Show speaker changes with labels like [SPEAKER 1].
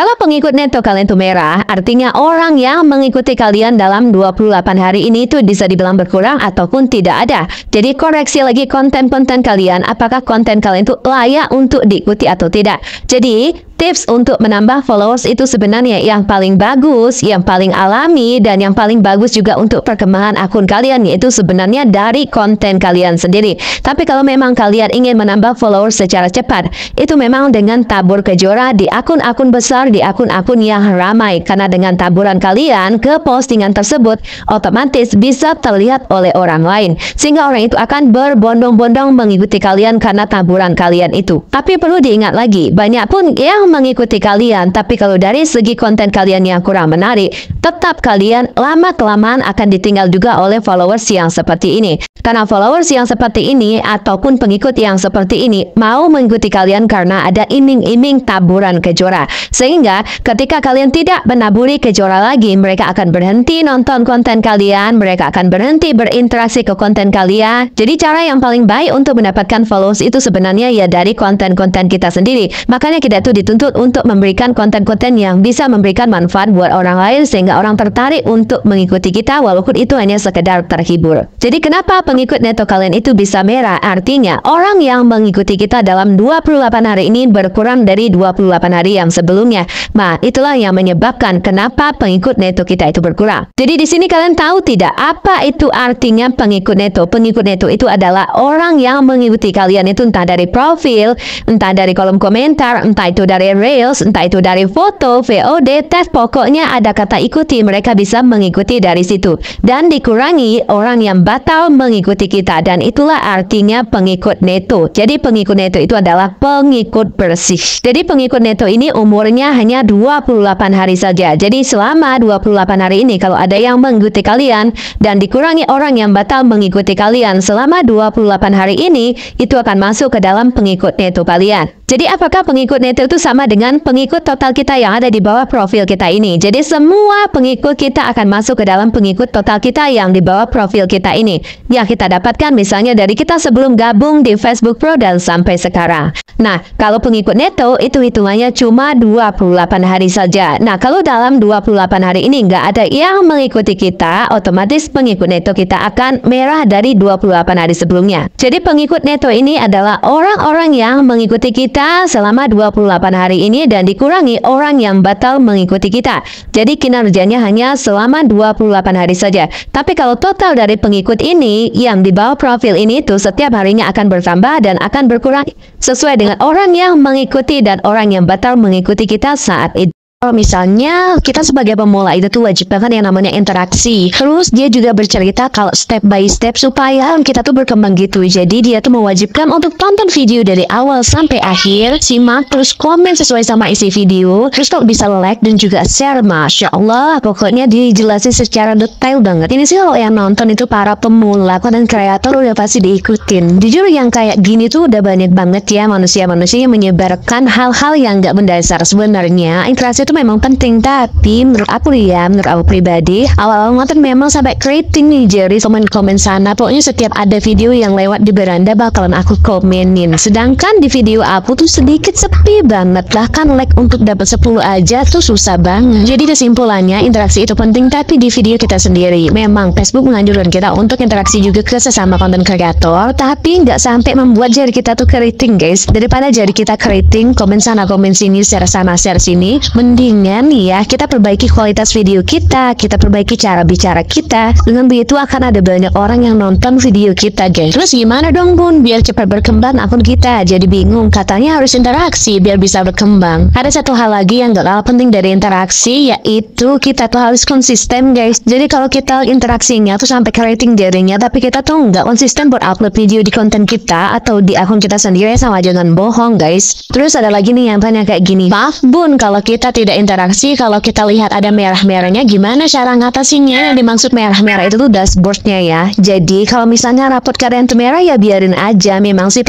[SPEAKER 1] Kalau pengikut neto kalian tuh merah, artinya orang yang mengikuti kalian dalam 28 hari ini tuh bisa dibilang berkurang ataupun tidak ada. Jadi koreksi lagi konten-konten kalian, apakah konten kalian tuh layak untuk diikuti atau tidak. Jadi tips untuk menambah followers itu sebenarnya yang paling bagus, yang paling alami, dan yang paling bagus juga untuk perkembangan akun kalian, yaitu sebenarnya dari konten kalian sendiri. Tapi kalau memang kalian ingin menambah followers secara cepat, itu memang dengan tabur kejora di akun-akun besar, di akun-akun yang ramai. Karena dengan taburan kalian ke postingan tersebut, otomatis bisa terlihat oleh orang lain. Sehingga orang itu akan berbondong-bondong mengikuti kalian karena taburan kalian itu. Tapi perlu diingat lagi, banyak pun yang mengikuti kalian, tapi kalau dari segi konten kalian yang kurang menarik, tetap kalian lama-kelamaan akan ditinggal juga oleh followers yang seperti ini. Karena followers yang seperti ini ataupun pengikut yang seperti ini mau mengikuti kalian karena ada iming-iming taburan kejora. Sehingga ketika kalian tidak menaburi kejora lagi, mereka akan berhenti nonton konten kalian, mereka akan berhenti berinteraksi ke konten kalian. Jadi cara yang paling baik untuk mendapatkan followers itu sebenarnya ya dari konten-konten kita sendiri. Makanya kita tuh dituntut untuk memberikan konten-konten yang bisa memberikan manfaat buat orang lain sehingga orang tertarik untuk mengikuti kita walaupun itu hanya sekedar terhibur. Jadi kenapa pengikut neto kalian itu bisa merah? Artinya orang yang mengikuti kita dalam 28 hari ini berkurang dari 28 hari yang sebelumnya. Nah, itulah yang menyebabkan kenapa pengikut neto kita itu berkurang. Jadi di sini kalian tahu tidak apa itu artinya pengikut neto? Pengikut neto itu adalah orang yang mengikuti kalian itu entah dari profil, entah dari kolom komentar, entah itu dari Reels, entah itu dari foto, VOD, tes, pokoknya ada kata ikuti, mereka bisa mengikuti dari situ. Dan dikurangi orang yang batal mengikuti kita, dan itulah artinya pengikut neto. Jadi pengikut neto itu adalah pengikut bersih. Jadi pengikut neto ini umurnya hanya 28 hari saja. Jadi selama 28 hari ini kalau ada yang mengikuti kalian dan dikurangi orang yang batal mengikuti kalian selama 28 hari ini, itu akan masuk ke dalam pengikut neto kalian. Jadi apakah pengikut neto itu sama dengan pengikut total kita yang ada di bawah profil kita ini? Jadi semua pengikut kita akan masuk ke dalam pengikut total kita yang di bawah profil kita ini. Yang kita dapatkan misalnya dari kita sebelum gabung di Facebook Pro dan sampai sekarang. Nah, kalau pengikut neto itu hitungannya cuma 28 hari saja. Nah, kalau dalam 28 hari ini nggak ada yang mengikuti kita, otomatis pengikut neto kita akan merah dari 28 hari sebelumnya. Jadi pengikut neto ini adalah orang-orang yang mengikuti kita selama 28 hari ini dan dikurangi orang yang batal mengikuti kita. Jadi kinerjanya hanya selama 28 hari saja. Tapi kalau total dari pengikut ini yang di bawah profil ini tuh setiap harinya akan bertambah dan akan berkurang sesuai dengan orang yang mengikuti dan orang yang batal mengikuti kita saat itu. Kalau misalnya kita sebagai pemula itu tuh wajib banget yang namanya interaksi. Terus dia juga bercerita kalau step by step supaya kita tuh berkembang gitu. Jadi dia tuh mewajibkan untuk tonton video dari awal sampai akhir, simak, terus komen sesuai sama isi video. Terus kalau bisa like dan juga share, Masya Allah. Pokoknya dijelasin secara detail banget. Ini sih kalau yang nonton itu para pemula, konten kreator udah pasti diikutin. Jujur yang kayak gini tuh udah banyak banget ya manusia-manusia yang menyebarkan hal-hal yang gak mendasar. Sebenarnya interaksi itu memang penting, tapi menurut aku pribadi awal-awal nonton memang sampai keriting nih jadi komen-komen sana. Pokoknya setiap ada video yang lewat di beranda bakalan aku komenin. Sedangkan di video aku tuh sedikit sepi banget, bahkan like untuk dapat 10 aja tuh susah banget. Jadi kesimpulannya interaksi itu penting, tapi di video kita sendiri. Memang Facebook menganjurkan kita untuk interaksi juga ke sesama konten kreator, tapi nggak sampai membuat jari kita tuh keriting guys. Daripada jari kita keriting, komen sana komen sini, share sana share sini, mendingan nih ya kita perbaiki kualitas video kita perbaiki cara bicara kita. Dengan begitu akan ada banyak orang yang nonton video kita guys. Terus gimana dong Bun biar cepat berkembang akun kita? Jadi bingung, katanya harus interaksi biar bisa berkembang. Ada satu hal lagi yang gak kalah penting dari interaksi, yaitu kita tuh harus konsisten guys. Jadi kalau kita interaksinya tuh sampai ke rating jarinya tapi kita tuh nggak konsisten buat upload video di konten kita atau di akun kita sendiri, sama jangan bohong guys. Terus ada lagi nih yang tanya kayak gini, maaf Bun kalau kita tidak interaksi, kalau kita lihat ada merah-merahnya gimana cara ngatasinnya? Yang dimaksud merah-merah itu tuh dashboardnya ya. Jadi kalau misalnya rapot kalian tuh merah ya biarin aja, memang sih